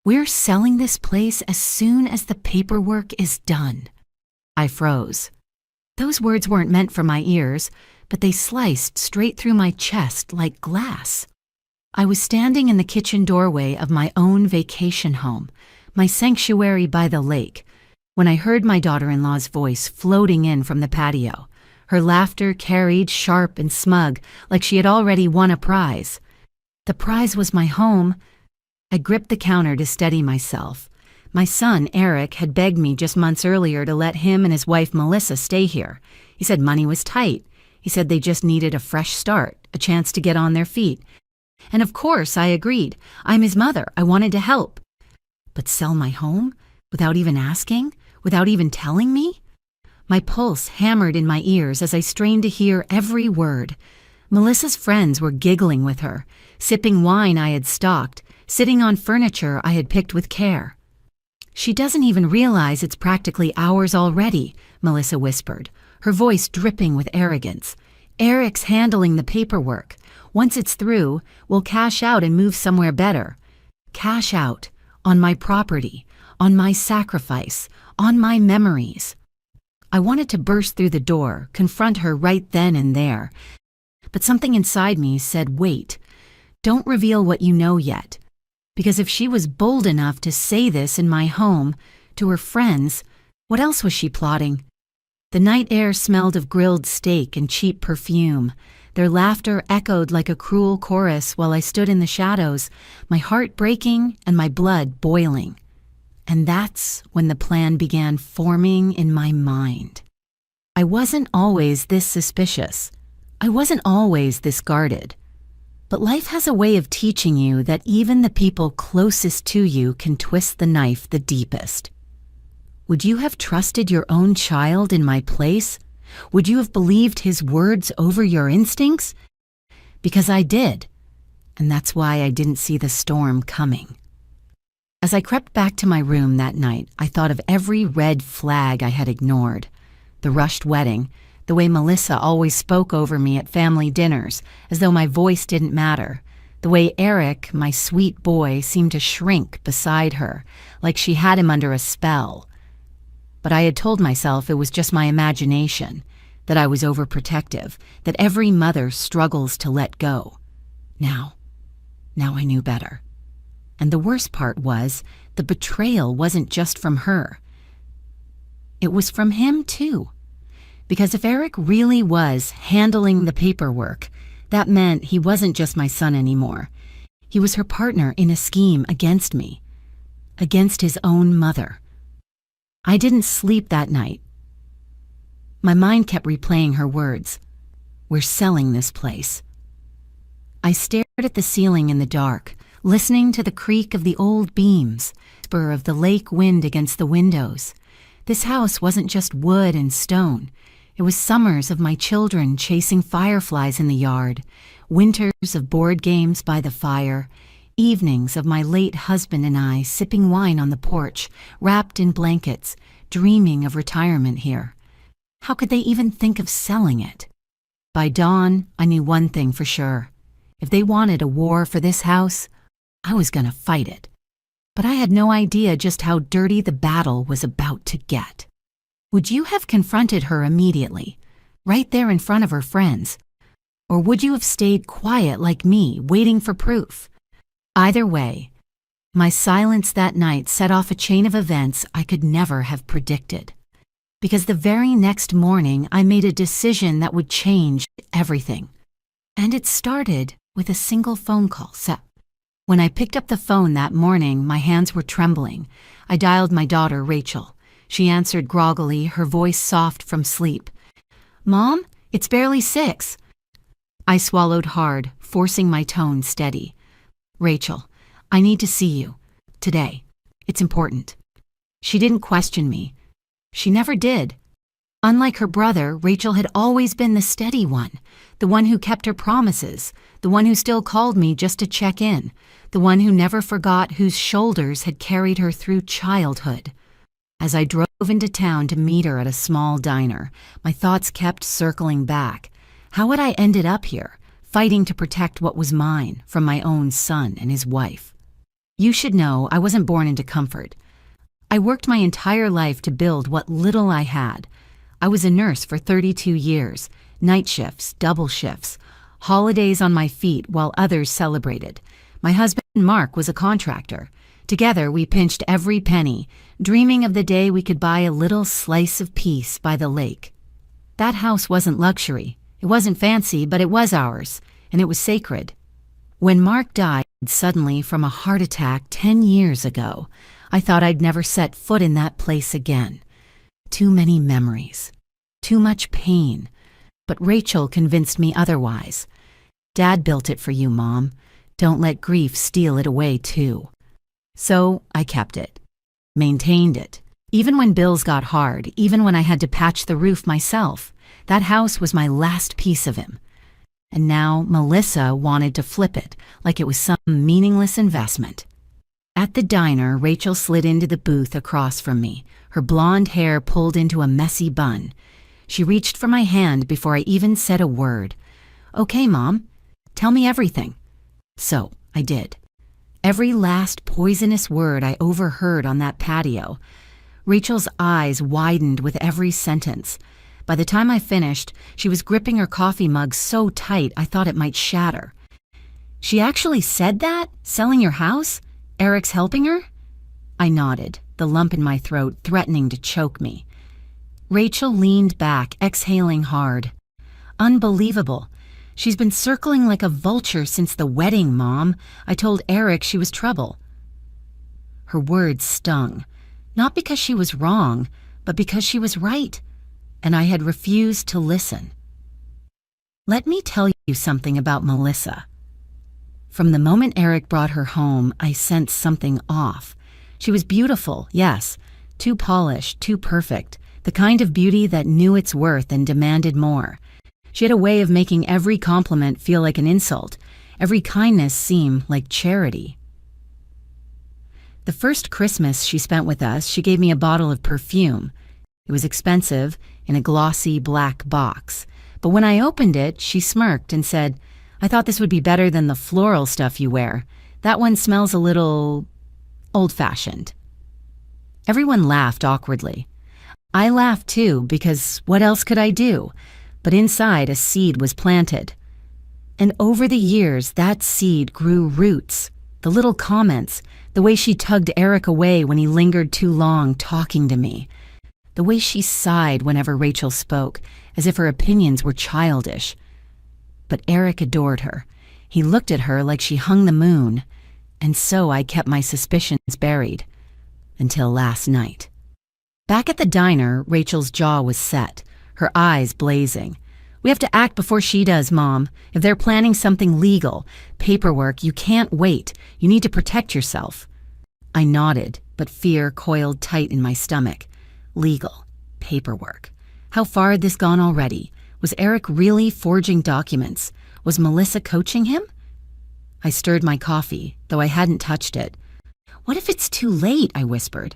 "We're selling this place as soon as the paperwork is done." I froze. Those words weren't meant for my ears, but they sliced straight through my chest like glass. I was standing in the kitchen doorway of my own vacation home, my sanctuary by the lake, when I heard my daughter-in-law's voice floating in from the patio, her laughter carried sharp and smug, like she had already won a prize. The prize was my home. I gripped the counter to steady myself. My son, Eric, had begged me just months earlier to let him and his wife, Melissa, stay here. He said money was tight. He said they just needed a fresh start, a chance to get on their feet. And of course, I agreed. I'm his mother. I wanted to help. But sell my home? Without even asking? Without even telling me? My pulse hammered in my ears as I strained to hear every word. Melissa's friends were giggling with her, sipping wine I had stocked, sitting on furniture I had picked with care. "She doesn't even realize it's practically ours already," Melissa whispered, her voice dripping with arrogance. "Eric's handling the paperwork. Once it's through, we'll cash out and move somewhere better. Cash out on my property, on my sacrifice, on my memories." I wanted to burst through the door, confront her right then and there. But something inside me said, wait, don't reveal what you know yet. Because if she was bold enough to say this in my home, to her friends, what else was she plotting? The night air smelled of grilled steak and cheap perfume. Their laughter echoed like a cruel chorus while I stood in the shadows, my heart breaking and my blood boiling. And that's when the plan began forming in my mind. I wasn't always this suspicious. I wasn't always this guarded. But life has a way of teaching you that even the people closest to you can twist the knife the deepest. Would you have trusted your own child in my place? Would you have believed his words over your instincts? Because I did, and that's why I didn't see the storm coming. As I crept back to my room that night, I thought of every red flag I had ignored. The rushed wedding, the way Melissa always spoke over me at family dinners, as though my voice didn't matter. The way Eric, my sweet boy, seemed to shrink beside her, like she had him under a spell. But I had told myself it was just my imagination, that I was overprotective, that every mother struggles to let go. Now I knew better. And the worst part was, the betrayal wasn't just from her. It was from him, too. Because if Eric really was handling the paperwork, that meant he wasn't just my son anymore. He was her partner in a scheme against me, against his own mother. I didn't sleep that night. My mind kept replaying her words. "We're selling this place." I stared at the ceiling in the dark, listening to the creak of the old beams, spur of the lake wind against the windows. This house wasn't just wood and stone. It was summers of my children chasing fireflies in the yard, winters of board games by the fire, evenings of my late husband and I sipping wine on the porch, wrapped in blankets, dreaming of retirement here. How could they even think of selling it? By dawn, I knew one thing for sure. If they wanted a war for this house, I was going to fight it. But I had no idea just how dirty the battle was about to get. Would you have confronted her immediately, right there in front of her friends? Or would you have stayed quiet like me, waiting for proof? Either way, my silence that night set off a chain of events I could never have predicted. Because the very next morning, I made a decision that would change everything. And it started with a single phone call. When I picked up the phone that morning, my hands were trembling. I dialed my daughter, Rachel. She answered groggily, her voice soft from sleep. "Mom, it's barely 6. I swallowed hard, forcing my tone steady. "Rachel, I need to see you. Today. It's important." She didn't question me. She never did. Unlike her brother, Rachel had always been the steady one, the one who kept her promises, the one who still called me just to check in, the one who never forgot whose shoulders had carried her through childhood. As I drove into town to meet her at a small diner, my thoughts kept circling back. How had I ended up here, fighting to protect what was mine from my own son and his wife? You should know I wasn't born into comfort. I worked my entire life to build what little I had. I was a nurse for 32 years, night shifts, double shifts, holidays on my feet while others celebrated. My husband, Mark, was a contractor. Together, we pinched every penny, dreaming of the day we could buy a little slice of peace by the lake. That house wasn't luxury. It wasn't fancy, but it was ours, and it was sacred. When Mark died suddenly from a heart attack 10 years ago, I thought I'd never set foot in that place again. Too many memories. Too much pain. But Rachel convinced me otherwise. Dad built it for you, Mom. Don't let grief steal it away, too. So I kept it. Maintained it. Even when bills got hard, even when I had to patch the roof myself, that house was my last piece of him. And now Melissa wanted to flip it, like it was some meaningless investment. At the diner, Rachel slid into the booth across from me, her blonde hair pulled into a messy bun. She reached for my hand before I even said a word. "Okay, Mom, tell me everything." So I did. Every last poisonous word I overheard on that patio. Rachel's eyes widened with every sentence. By the time I finished, she was gripping her coffee mug so tight I thought it might shatter. "She actually said that? Selling your house? Eric's helping her?" I nodded, the lump in my throat threatening to choke me. Rachel leaned back, exhaling hard. "Unbelievable. She's been circling like a vulture since the wedding, Mom. I told Eric she was trouble." Her words stung, not because she was wrong, but because she was right, and I had refused to listen. Let me tell you something about Melissa. From the moment Eric brought her home, I sensed something off. She was beautiful, yes, too polished, too perfect, the kind of beauty that knew its worth and demanded more. She had a way of making every compliment feel like an insult, every kindness seem like charity. The first Christmas she spent with us, she gave me a bottle of perfume. It was expensive, in a glossy black box. But when I opened it, she smirked and said, "I thought this would be better than the floral stuff you wear. That one smells a little old-fashioned." Everyone laughed awkwardly. I laughed too, because what else could I do? But inside, a seed was planted. And over the years, that seed grew roots. The little comments, the way she tugged Eric away when he lingered too long talking to me. The way she sighed whenever Rachel spoke, as if her opinions were childish. But Eric adored her. He looked at her like she hung the moon. And so I kept my suspicions buried. Until last night. Back at the diner, Rachel's jaw was set, her eyes blazing. "We have to act before she does, Mom. If they're planning something legal, paperwork, you can't wait. You need to protect yourself." I nodded, but fear coiled tight in my stomach. Legal. Paperwork. How far had this gone already? Was Eric really forging documents? Was Melissa coaching him? I stirred my coffee, though I hadn't touched it. "What if it's too late?" I whispered.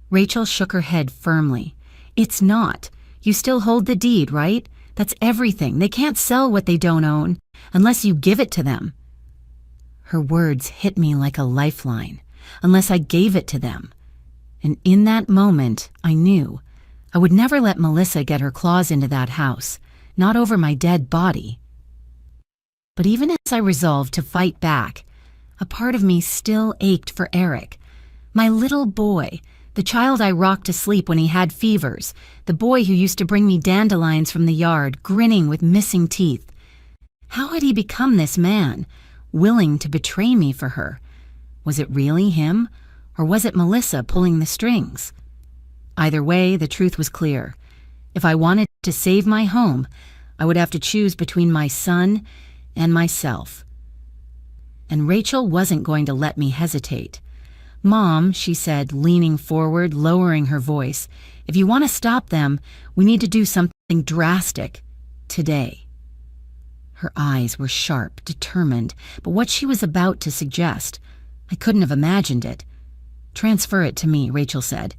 Rachel shook her head firmly. "It's not. You still hold the deed, right? That's everything. They can't sell what they don't own, unless you give it to them." Her words hit me like a lifeline. Unless I gave it to them. And in that moment, I knew. I would never let Melissa get her claws into that house, not over my dead body. But even as I resolved to fight back, a part of me still ached for Eric. My little boy, the child I rocked to sleep when he had fevers, the boy who used to bring me dandelions from the yard, grinning with missing teeth. How had he become this man, willing to betray me for her? Was it really him, or was it Melissa pulling the strings? Either way, the truth was clear. If I wanted to save my home, I would have to choose between my son and myself. And Rachel wasn't going to let me hesitate. "Mom," she said, leaning forward, lowering her voice, "if you want to stop them, we need to do something drastic. Today." Her eyes were sharp, determined, but what she was about to suggest, I couldn't have imagined it. "Transfer it to me," Rachel said.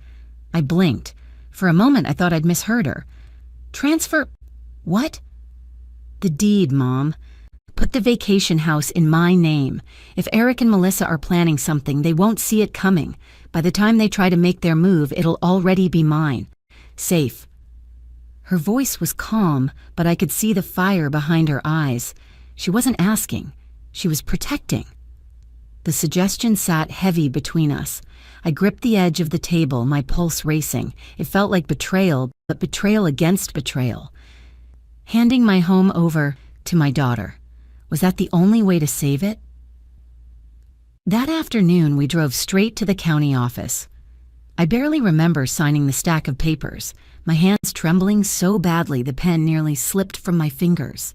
I blinked. For a moment, I thought I'd misheard her. "Transfer what?" "The deed, Mom. Put the vacation house in my name. If Eric and Melissa are planning something, they won't see it coming. By the time they try to make their move, it'll already be mine. Safe. Her voice was calm, but I could see the fire behind her eyes. She wasn't asking. She was protecting. The suggestion sat heavy between us. I gripped the edge of the table, my pulse racing. It felt like betrayal, but betrayal against betrayal. Handing my home over to my daughter. Was that the only way to save it? That afternoon, we drove straight to the county office. I barely remember signing the stack of papers, my hands trembling so badly the pen nearly slipped from my fingers.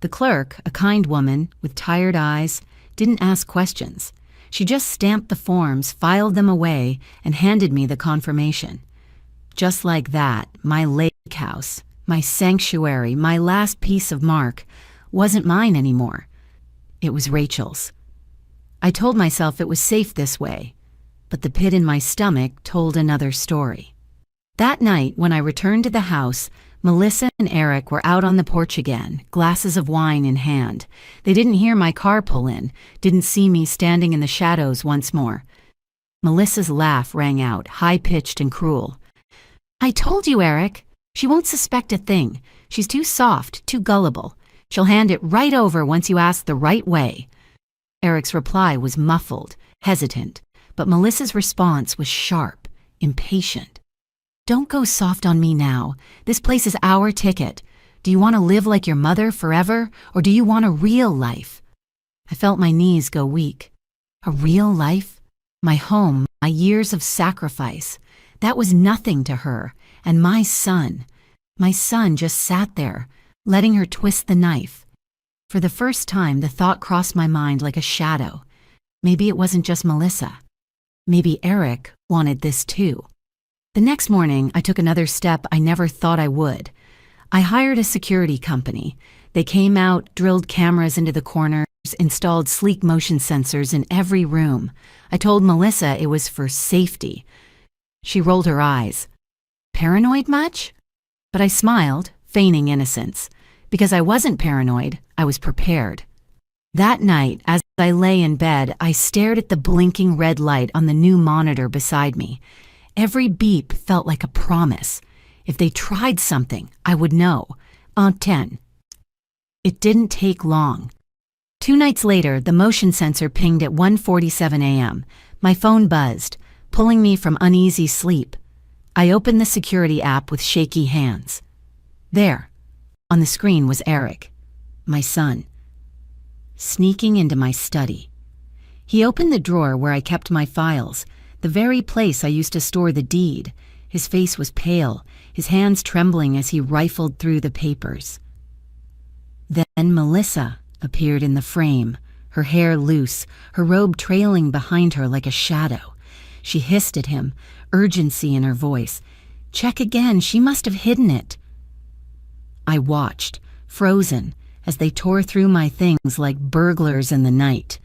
The clerk, a kind woman with tired eyes, didn't ask questions. She just stamped the forms, filed them away, and handed me the confirmation. Just like that, my lake house, my sanctuary, my last piece of mark, wasn't mine anymore. It was Rachel's. I told myself it was safe this way, but the pit in my stomach told another story. That night, when I returned to the house, Melissa and Eric were out on the porch again, glasses of wine in hand. They didn't hear my car pull in, didn't see me standing in the shadows once more. Melissa's laugh rang out, high-pitched and cruel. "I told you, Eric. She won't suspect a thing. She's too soft, too gullible. She'll hand it right over once you ask the right way." Eric's reply was muffled, hesitant, but Melissa's response was sharp, impatient. "Don't go soft on me now. This place is our ticket. Do you want to live like your mother forever, or do you want a real life?" I felt my knees go weak. A real life? My home, my years of sacrifice. That was nothing to her. And my son just sat there, letting her twist the knife. For the first time, the thought crossed my mind like a shadow. Maybe it wasn't just Melissa. Maybe Eric wanted this too. The next morning, I took another step I never thought I would. I hired a security company. They came out, drilled cameras into the corners, installed sleek motion sensors in every room. I told Melissa it was for safety. She rolled her eyes. "Paranoid much?" But I smiled, feigning innocence. Because I wasn't paranoid, I was prepared. That night, as I lay in bed, I stared at the blinking red light on the new monitor beside me. Every beep felt like a promise. If they tried something, I would know. En 10. It didn't take long. 2 nights later, the motion sensor pinged at 1:47 a.m. My phone buzzed, pulling me from uneasy sleep. I opened the security app with shaky hands. There, on the screen was Eric, my son, sneaking into my study. He opened the drawer where I kept my files, the very place I used to store the deed. His face was pale, his hands trembling as he rifled through the papers. Then Melissa appeared in the frame, her hair loose, her robe trailing behind her like a shadow. She hissed at him, urgency in her voice. "Check again, she must have hidden it." I watched, frozen, as they tore through my things like burglars in the night.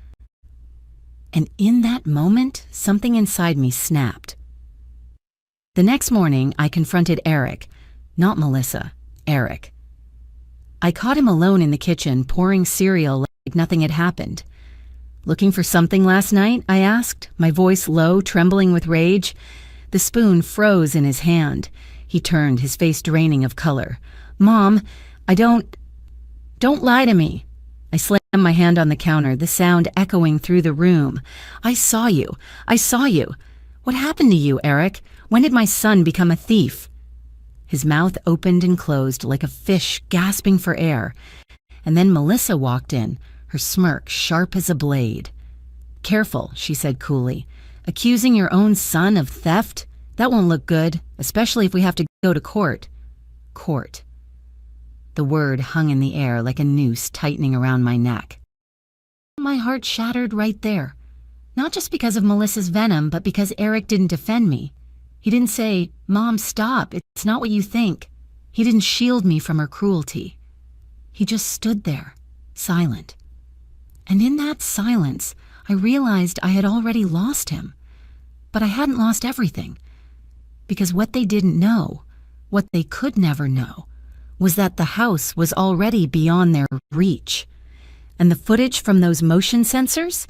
And in that moment, something inside me snapped. The next morning, I confronted Eric, not Melissa, Eric. I caught him alone in the kitchen, pouring cereal like nothing had happened. "Looking for something last night?" I asked, my voice low, trembling with rage. The spoon froze in his hand. He turned, his face draining of color. "Mom, don't lie to me." I slammed my hand on the counter, the sound echoing through the room. I saw you. What happened to you, Eric? When did my son become a thief?" His mouth opened and closed like a fish gasping for air. And then Melissa walked in, her smirk sharp as a blade. "Careful," she said coolly. "Accusing your own son of theft? That won't look good, especially if we have to go to court." Court. The word hung in the air like a noose tightening around my neck. My heart shattered right there. Not just because of Melissa's venom, but because Eric didn't defend me. He didn't say, "Mom, stop, it's not what you think." He didn't shield me from her cruelty. He just stood there, silent. And in that silence, I realized I had already lost him. But I hadn't lost everything. Because what they didn't know, what they could never know, was that the house was already beyond their reach. And the footage from those motion sensors?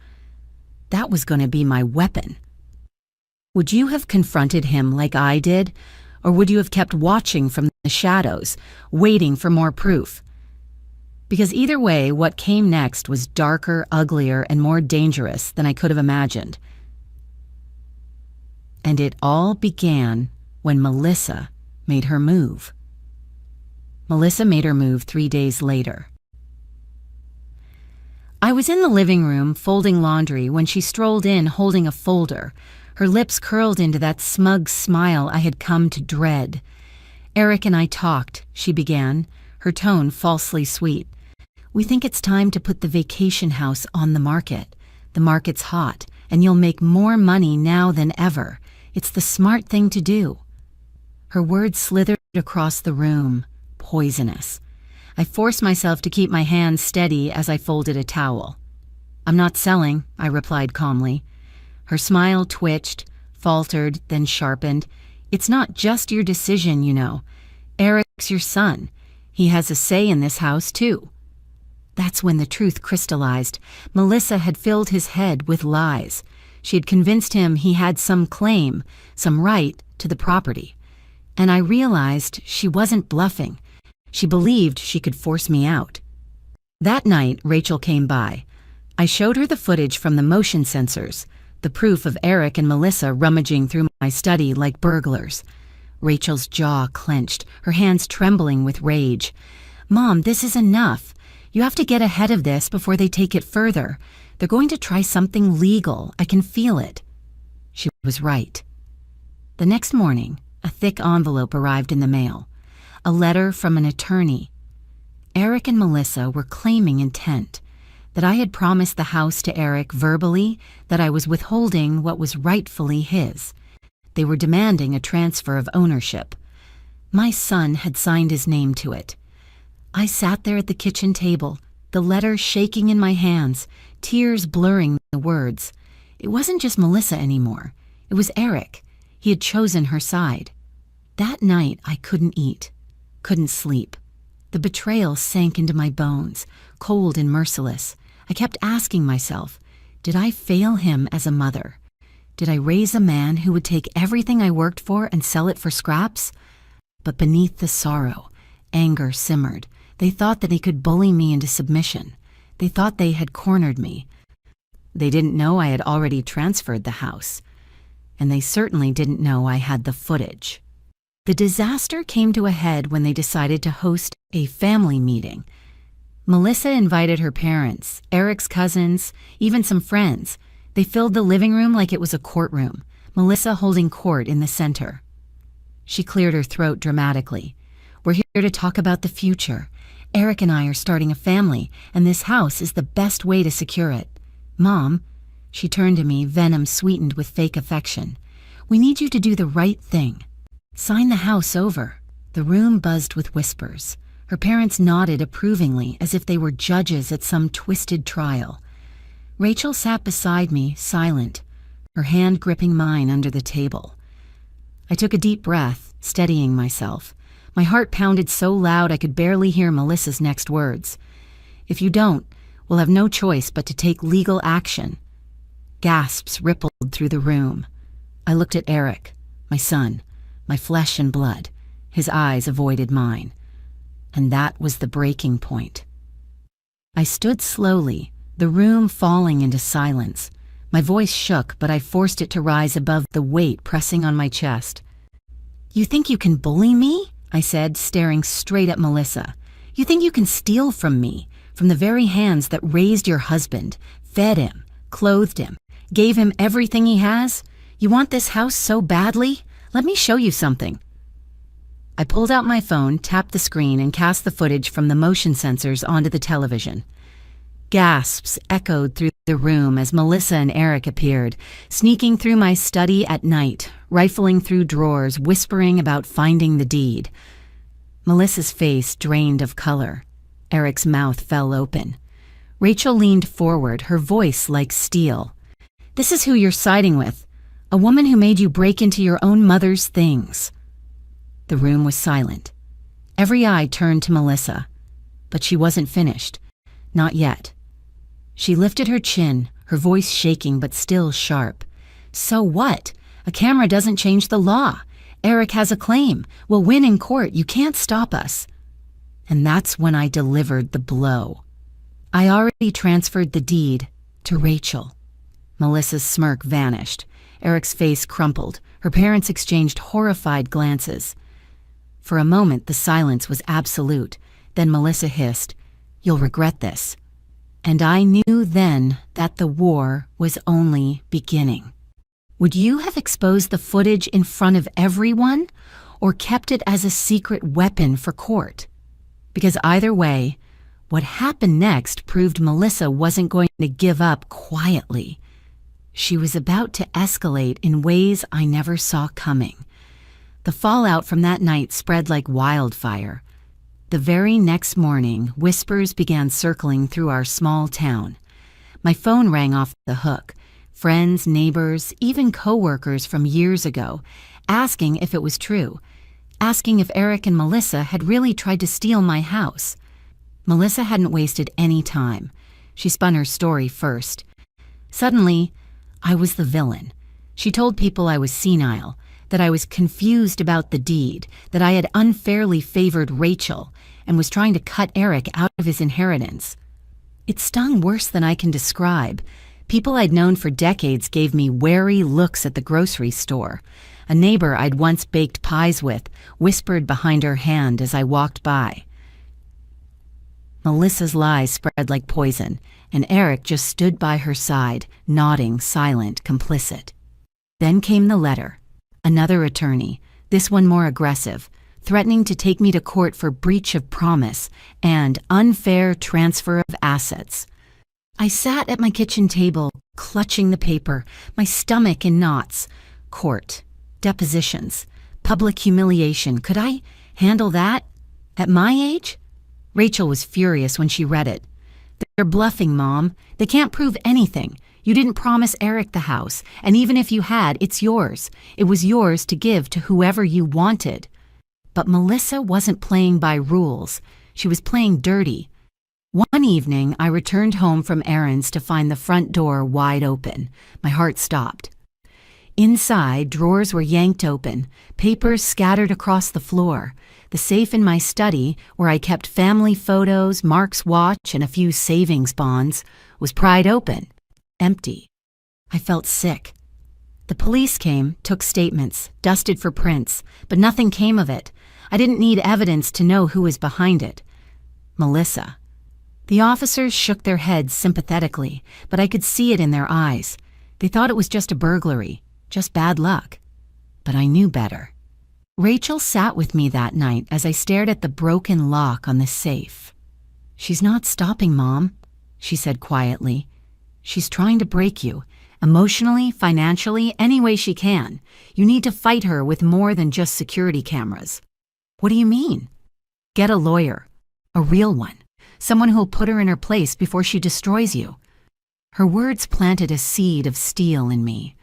That was going to be my weapon. Would you have confronted him like I did, or would you have kept watching from the shadows, waiting for more proof? Because either way, what came next was darker, uglier, and more dangerous than I could have imagined. And it all began when Melissa made her move. Melissa made her move 3 days later. I was in the living room folding laundry when she strolled in holding a folder, her lips curled into that smug smile I had come to dread. "Eric and I talked," she began, her tone falsely sweet. "We think it's time to put the vacation house on the market. The market's hot, and you'll make more money now than ever. It's the smart thing to do." Her words slithered across the room, poisonous. I forced myself to keep my hands steady as I folded a towel. "I'm not selling," I replied calmly. Her smile twitched, faltered, then sharpened. "It's not just your decision, you know. Eric's your son. He has a say in this house, too." That's when the truth crystallized. Melissa had filled his head with lies. She had convinced him he had some claim, some right to the property. And I realized she wasn't bluffing. She believed she could force me out. That night, Rachel came by. I showed her the footage from the motion sensors, the proof of Eric and Melissa rummaging through my study like burglars. Rachel's jaw clenched, her hands trembling with rage. "Mom, this is enough. You have to get ahead of this before they take it further. They're going to try something legal. I can feel it." She was right. The next morning, a thick envelope arrived in the mail. A letter from an attorney. Eric and Melissa were claiming intent, that I had promised the house to Eric verbally, that I was withholding what was rightfully his. They were demanding a transfer of ownership. My son had signed his name to it. I sat there at the kitchen table, the letter shaking in my hands, tears blurring the words. It wasn't just Melissa anymore. It was Eric. He had chosen her side. That night, I couldn't eat, couldn't sleep. The betrayal sank into my bones, cold and merciless. I kept asking myself, did I fail him as a mother? Did I raise a man who would take everything I worked for and sell it for scraps? But beneath the sorrow, anger simmered. They thought that they could bully me into submission. They thought they had cornered me. They didn't know I had already transferred the house. And they certainly didn't know I had the footage. The disaster came to a head when they decided to host a family meeting. Melissa invited her parents, Eric's cousins, even some friends. They filled the living room like it was a courtroom, Melissa holding court in the center. She cleared her throat dramatically. "We're here to talk about the future. Eric and I are starting a family, and this house is the best way to secure it. Mom," she turned to me, venom sweetened with fake affection, "we need you to do the right thing. Sign the house over." The room buzzed with whispers. Her parents nodded approvingly as if they were judges at some twisted trial. Rachel sat beside me, silent, her hand gripping mine under the table. I took a deep breath, steadying myself. My heart pounded so loud I could barely hear Melissa's next words. "If you don't, we'll have no choice but to take legal action." Gasps rippled through the room. I looked at Eric, my son, my flesh and blood. His eyes avoided mine. And that was the breaking point. I stood slowly, the room falling into silence. My voice shook, but I forced it to rise above the weight pressing on my chest. "You think you can bully me?" I said, staring straight at Melissa. "You think you can steal from me, from the very hands that raised your husband, fed him, clothed him, gave him everything he has? You want this house so badly? Let me show you something." I pulled out my phone, tapped the screen, and cast the footage from the motion sensors onto the television. Gasps echoed through the room as Melissa and Eric appeared, sneaking through my study at night, rifling through drawers, whispering about finding the deed. Melissa's face drained of color. Eric's mouth fell open. Rachel leaned forward, her voice like steel. "This is who you're siding with, a woman who made you break into your own mother's things." The room was silent. Every eye turned to Melissa. But she wasn't finished. Not yet. She lifted her chin, her voice shaking but still sharp. So what? A camera doesn't change the law. Eric has a claim. We'll win in court. You can't stop us. And that's when I delivered the blow. I already transferred the deed to Rachel. Melissa's smirk vanished. Eric's face crumpled. Her parents exchanged horrified glances. For a moment, the silence was absolute. Then Melissa hissed, "You'll regret this." And I knew then that the war was only beginning. Would you have exposed the footage in front of everyone or kept it as a secret weapon for court? Because either way, what happened next proved Melissa wasn't going to give up quietly. She was about to escalate in ways I never saw coming. The fallout from that night spread like wildfire. The very next morning, whispers began circling through our small town. My phone rang off the hook. Friends, neighbors, even coworkers from years ago, asking if it was true, asking if Eric and Melissa had really tried to steal my house. Melissa hadn't wasted any time. She spun her story first. Suddenly, I was the villain. She told people I was senile, that I was confused about the deed, that I had unfairly favored Rachel, and was trying to cut Eric out of his inheritance. It stung worse than I can describe. People I'd known for decades gave me wary looks at the grocery store. A neighbor I'd once baked pies with whispered behind her hand as I walked by. Melissa's lies spread like poison, and Eric just stood by her side, nodding, silent, complicit. Then came the letter. Another attorney, this one more aggressive, threatening to take me to court for breach of promise and unfair transfer of assets. I sat at my kitchen table, clutching the paper, my stomach in knots. Court, depositions, public humiliation. Could I handle that? At my age? Rachel was furious when she read it. "They're bluffing, Mom. They can't prove anything. You didn't promise Eric the house, and even if you had, it's yours. It was yours to give to whoever you wanted." But Melissa wasn't playing by rules. She was playing dirty. One evening, I returned home from errands to find the front door wide open. My heart stopped. Inside, drawers were yanked open, papers scattered across the floor. The safe in my study, where I kept family photos, Mark's watch, and a few savings bonds, was pried open, empty. I felt sick. The police came, took statements, dusted for prints, but nothing came of it. I didn't need evidence to know who was behind it. Melissa. The officers shook their heads sympathetically, but I could see it in their eyes. They thought it was just a burglary, just bad luck. But I knew better. Rachel sat with me that night as I stared at the broken lock on the safe. "She's not stopping, Mom," she said quietly. "She's trying to break you, emotionally, financially, any way she can. You need to fight her with more than just security cameras." "What do you mean?" "Get a lawyer, a real one, someone who'll put her in her place before she destroys you." Her words planted a seed of steel in me.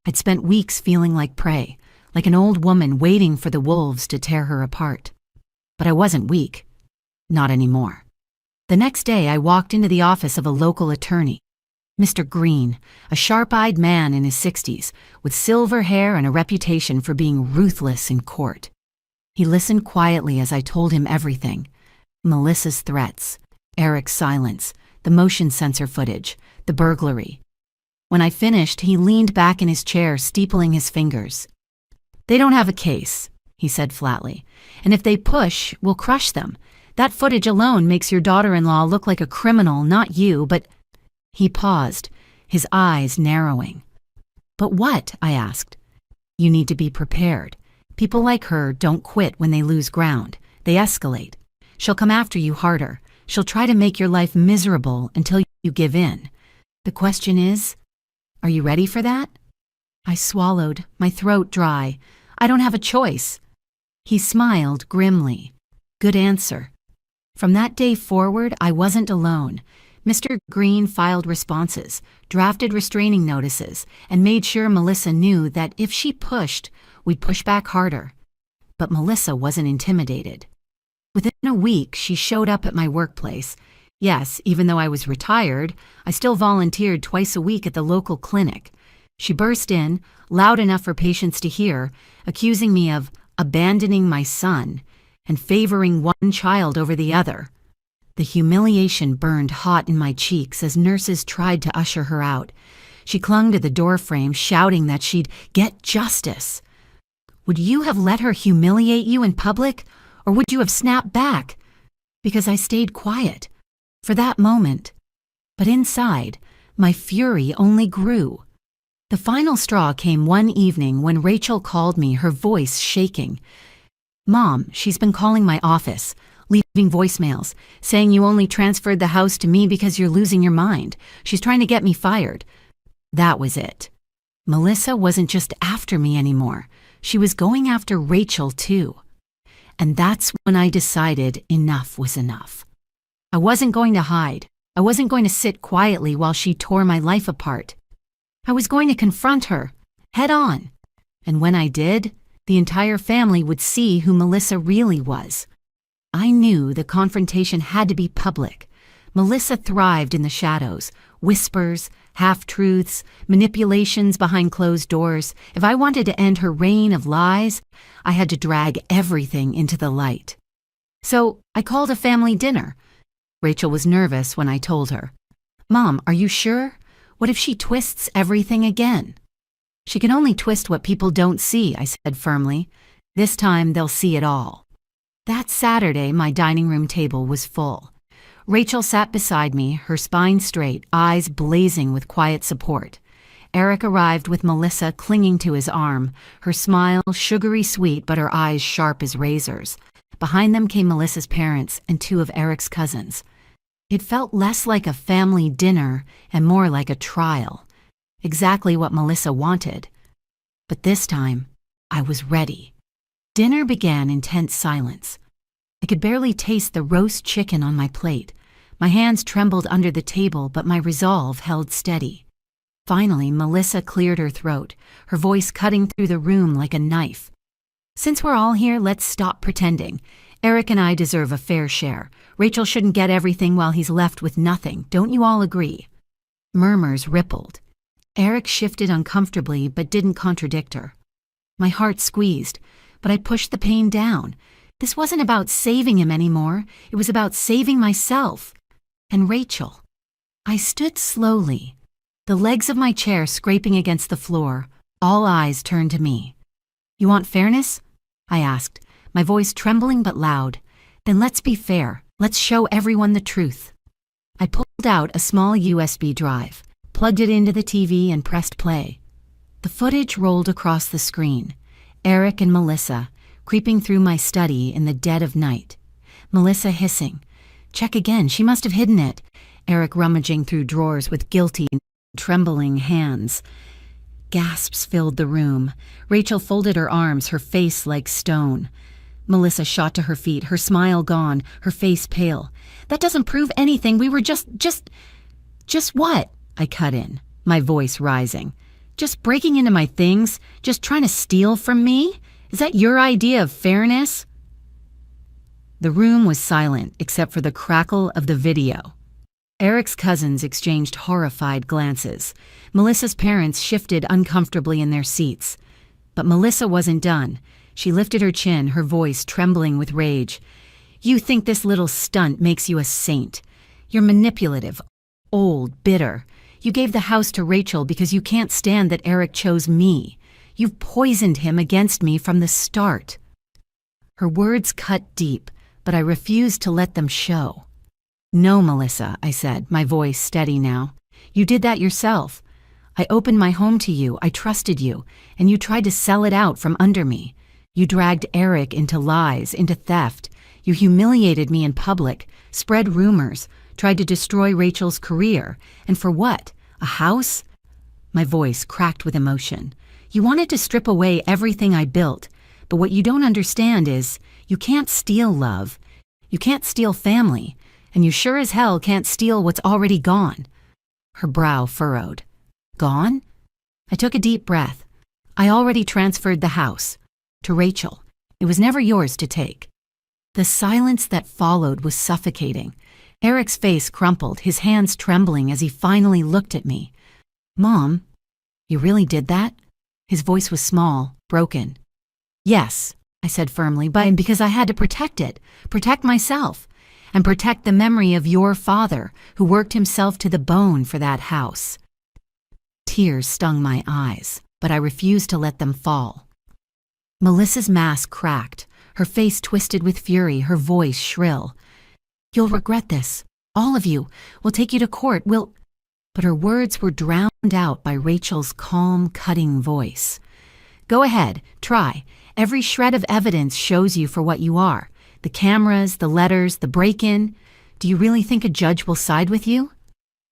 I'd spent weeks feeling like prey, like an old woman waiting for the wolves to tear her apart. But I wasn't weak. Not anymore. The next day, I walked into the office of a local attorney, Mr. Green, a sharp-eyed man in his 60s, with silver hair and a reputation for being ruthless in court. He listened quietly as I told him everything. Melissa's threats, Eric's silence, the motion sensor footage, the burglary. When I finished, he leaned back in his chair, steepling his fingers. "They don't have a case," he said flatly. "And if they push, we'll crush them. That footage alone makes your daughter-in-law look like a criminal, not you, but—" He paused, his eyes narrowing. "But what?" I asked. "You need to be prepared. People like her don't quit when they lose ground. They escalate. She'll come after you harder. She'll try to make your life miserable until you give in. The question is, are you ready for that?" I swallowed, my throat dry. "I don't have a choice." He smiled grimly. "Good answer." From that day forward, I wasn't alone. Mr. Green filed responses, drafted restraining notices, and made sure Melissa knew that if she pushed, we'd push back harder. But Melissa wasn't intimidated. Within a week, she showed up at my workplace. Yes, even though I was retired, I still volunteered twice a week at the local clinic. She burst in, loud enough for patients to hear, accusing me of abandoning my son and favoring one child over the other. The humiliation burned hot in my cheeks as nurses tried to usher her out. She clung to the doorframe, shouting that she'd get justice. Would you have let her humiliate you in public, or would you have snapped back? Because I stayed quiet, for that moment. But inside, my fury only grew. The final straw came one evening when Rachel called me, her voice shaking. "Mom, she's been calling my office, leaving voicemails, saying you only transferred the house to me because you're losing your mind. She's trying to get me fired." That was it. Melissa wasn't just after me anymore. She was going after Rachel too. And that's when I decided enough was enough. I wasn't going to hide. I wasn't going to sit quietly while she tore my life apart. I was going to confront her, head on. And when I did, the entire family would see who Melissa really was. I knew the confrontation had to be public. Melissa thrived in the shadows, whispers, half-truths, manipulations behind closed doors. If I wanted to end her reign of lies, I had to drag everything into the light. So I called a family dinner. Rachel was nervous when I told her. "Mom, are you sure? What if she twists everything again?" "She can only twist what people don't see," I said firmly. "This time they'll see it all." That Saturday, my dining room table was full. Rachel sat beside me, her spine straight, eyes blazing with quiet support. Eric arrived with Melissa clinging to his arm, her smile sugary sweet but her eyes sharp as razors. Behind them came Melissa's parents and two of Eric's cousins. It felt less like a family dinner and more like a trial. Exactly what Melissa wanted. But this time, I was ready. Dinner began in tense silence. I could barely taste the roast chicken on my plate. My hands trembled under the table, but my resolve held steady. Finally, Melissa cleared her throat, her voice cutting through the room like a knife. "Since we're all here, let's stop pretending. Eric and I deserve a fair share. Rachel shouldn't get everything while he's left with nothing. Don't you all agree?" Murmurs rippled. Eric shifted uncomfortably but didn't contradict her. My heart squeezed, but I pushed the pain down. This wasn't about saving him anymore. It was about saving myself. And Rachel. I stood slowly, the legs of my chair scraping against the floor, all eyes turned to me. "You want fairness?" I asked, my voice trembling but loud. "Then let's be fair. Let's show everyone the truth." I pulled out a small USB drive, plugged it into the TV and pressed play. The footage rolled across the screen. Eric and Melissa, creeping through my study in the dead of night. Melissa hissing. "Check again, she must have hidden it." Eric rummaging through drawers with guilty, trembling hands. Gasps filled the room. Rachel folded her arms, her face like stone. Melissa shot to her feet, her smile gone, her face pale. "That doesn't prove anything. We were just what?" I cut in, my voice rising. "Just breaking into my things? Just trying to steal from me? Is that your idea of fairness?" The room was silent except for the crackle of the video. Eric's cousins exchanged horrified glances. Melissa's parents shifted uncomfortably in their seats. But Melissa wasn't done. She lifted her chin, her voice trembling with rage. "You think this little stunt makes you a saint. You're manipulative, old, bitter. You gave the house to Rachel because you can't stand that Eric chose me. You've poisoned him against me from the start." Her words cut deep, but I refused to let them show. "No, Melissa," I said, my voice steady now. "You did that yourself. I opened my home to you, I trusted you, and you tried to sell it out from under me. You dragged Eric into lies, into theft. You humiliated me in public, spread rumors, tried to destroy Rachel's career. And for what? A house?" My voice cracked with emotion. "You wanted to strip away everything I built, but what you don't understand is you can't steal love. You can't steal family. And you sure as hell can't steal what's already gone." Her brow furrowed. "Gone?" I took a deep breath. "I already transferred the house. To Rachel. It was never yours to take." The silence that followed was suffocating. Eric's face crumpled, his hands trembling as he finally looked at me. "Mom, you really did that?" His voice was small, broken. "Yes," I said firmly, "but because I had to protect it, protect myself, and protect the memory of your father who worked himself to the bone for that house." Tears stung my eyes, but I refused to let them fall. Melissa's mask cracked, her face twisted with fury, her voice shrill. "You'll regret this. All of you. We'll take you to court. But her words were drowned out by Rachel's calm, cutting voice. "Go ahead, try. Every shred of evidence shows you for what you are. The cameras, the letters, the break-in. Do you really think a judge will side with you?"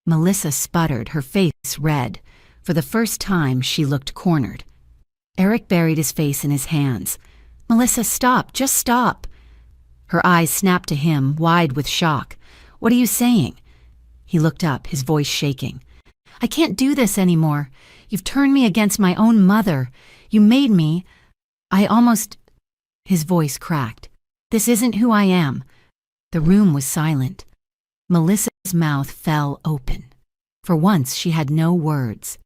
Melissa sputtered, her face red. For the first time, she looked cornered. Eric buried his face in his hands. "Melissa, stop. Just stop." Her eyes snapped to him, wide with shock. "What are you saying?" He looked up, his voice shaking. "I can't do this anymore. You've turned me against my own mother. You made me. His voice cracked. "This isn't who I am." The room was silent. Melissa's mouth fell open. For once she had no words,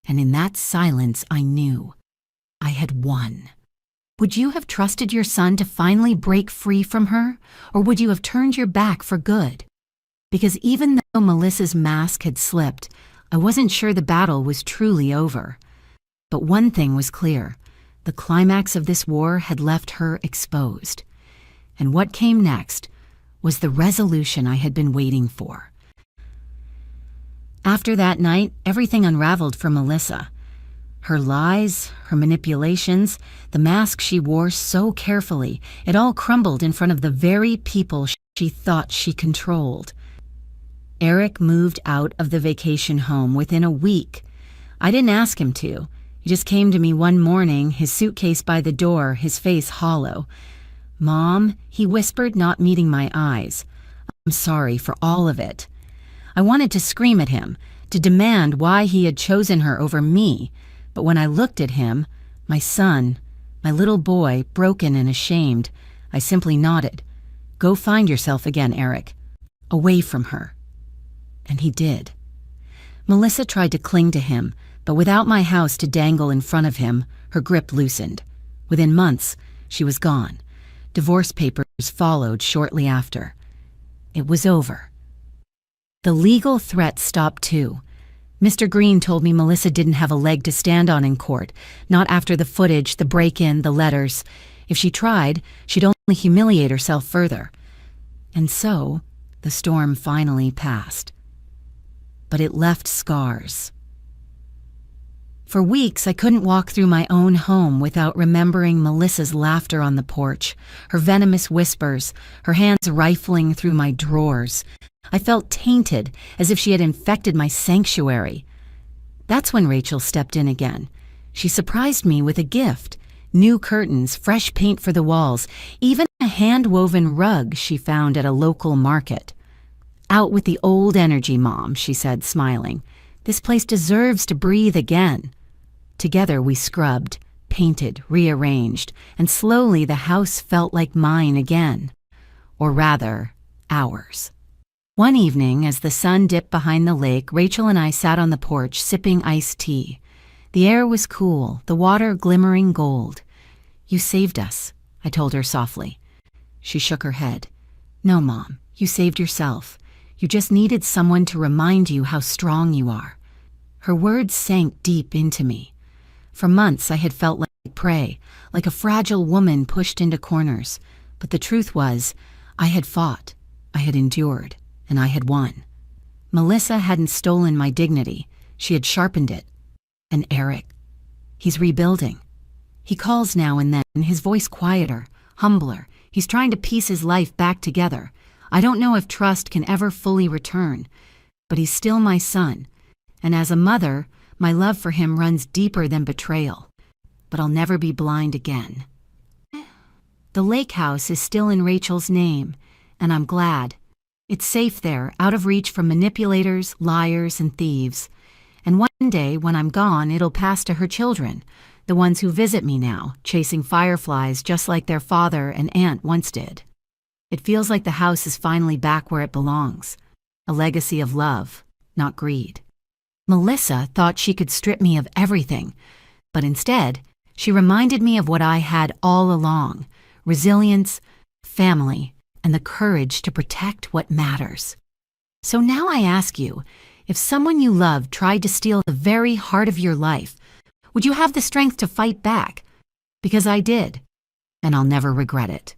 and in that silence I knew I had won. Would you have trusted your son to finally break free from her, or would you have turned your back for good? Because even though Melissa's mask had slipped, I wasn't sure the battle was truly over. But one thing was clear. The climax of this war had left her exposed. And what came next was the resolution I had been waiting for. After that night, everything unraveled for Melissa. Her lies, her manipulations, the mask she wore so carefully, it all crumbled in front of the very people she thought she controlled. Eric moved out of the vacation home within a week. I didn't ask him to. He just came to me one morning, his suitcase by the door, his face hollow. "Mom," he whispered, not meeting my eyes. "I'm sorry for all of it." I wanted to scream at him, to demand why he had chosen her over me, but when I looked at him, my son, my little boy, broken and ashamed, I simply nodded. "Go find yourself again, Eric. Away from her." And he did. Melissa tried to cling to him, but without my house to dangle in front of him, her grip loosened. Within months, she was gone. Divorce papers followed shortly after. It was over. The legal threat stopped too. Mr. Green told me Melissa didn't have a leg to stand on in court, not after the footage, the break-in, the letters. If she tried, she'd only humiliate herself further. And so, the storm finally passed. But it left scars. For weeks, I couldn't walk through my own home without remembering Melissa's laughter on the porch, her venomous whispers, her hands rifling through my drawers. I felt tainted, as if she had infected my sanctuary. That's when Rachel stepped in again. She surprised me with a gift: new curtains, fresh paint for the walls, even a hand-woven rug she found at a local market. "Out with the old energy, Mom," she said, smiling. "This place deserves to breathe again." Together we scrubbed, painted, rearranged, and slowly the house felt like mine again. Or rather, ours. One evening, as the sun dipped behind the lake, Rachel and I sat on the porch sipping iced tea. The air was cool, the water glimmering gold. "You saved us," I told her softly. She shook her head. "No, Mom, you saved yourself. You just needed someone to remind you how strong you are." Her words sank deep into me. For months I had felt like prey, like a fragile woman pushed into corners. But the truth was, I had fought, I had endured, and I had won. Melissa hadn't stolen my dignity, she had sharpened it. And Eric, he's rebuilding. He calls now and then, his voice quieter, humbler. He's trying to piece his life back together. I don't know if trust can ever fully return, but he's still my son. And as a mother, my love for him runs deeper than betrayal. But I'll never be blind again. The lake house is still in Rachel's name, and I'm glad. It's safe there, out of reach from manipulators, liars, and thieves. And one day, when I'm gone, it'll pass to her children, the ones who visit me now, chasing fireflies just like their father and aunt once did. It feels like the house is finally back where it belongs, a legacy of love, not greed. Melissa thought she could strip me of everything, but instead, she reminded me of what I had all along: resilience, family, and the courage to protect what matters. So now I ask you, if someone you love tried to steal the very heart of your life, would you have the strength to fight back? Because I did, and I'll never regret it.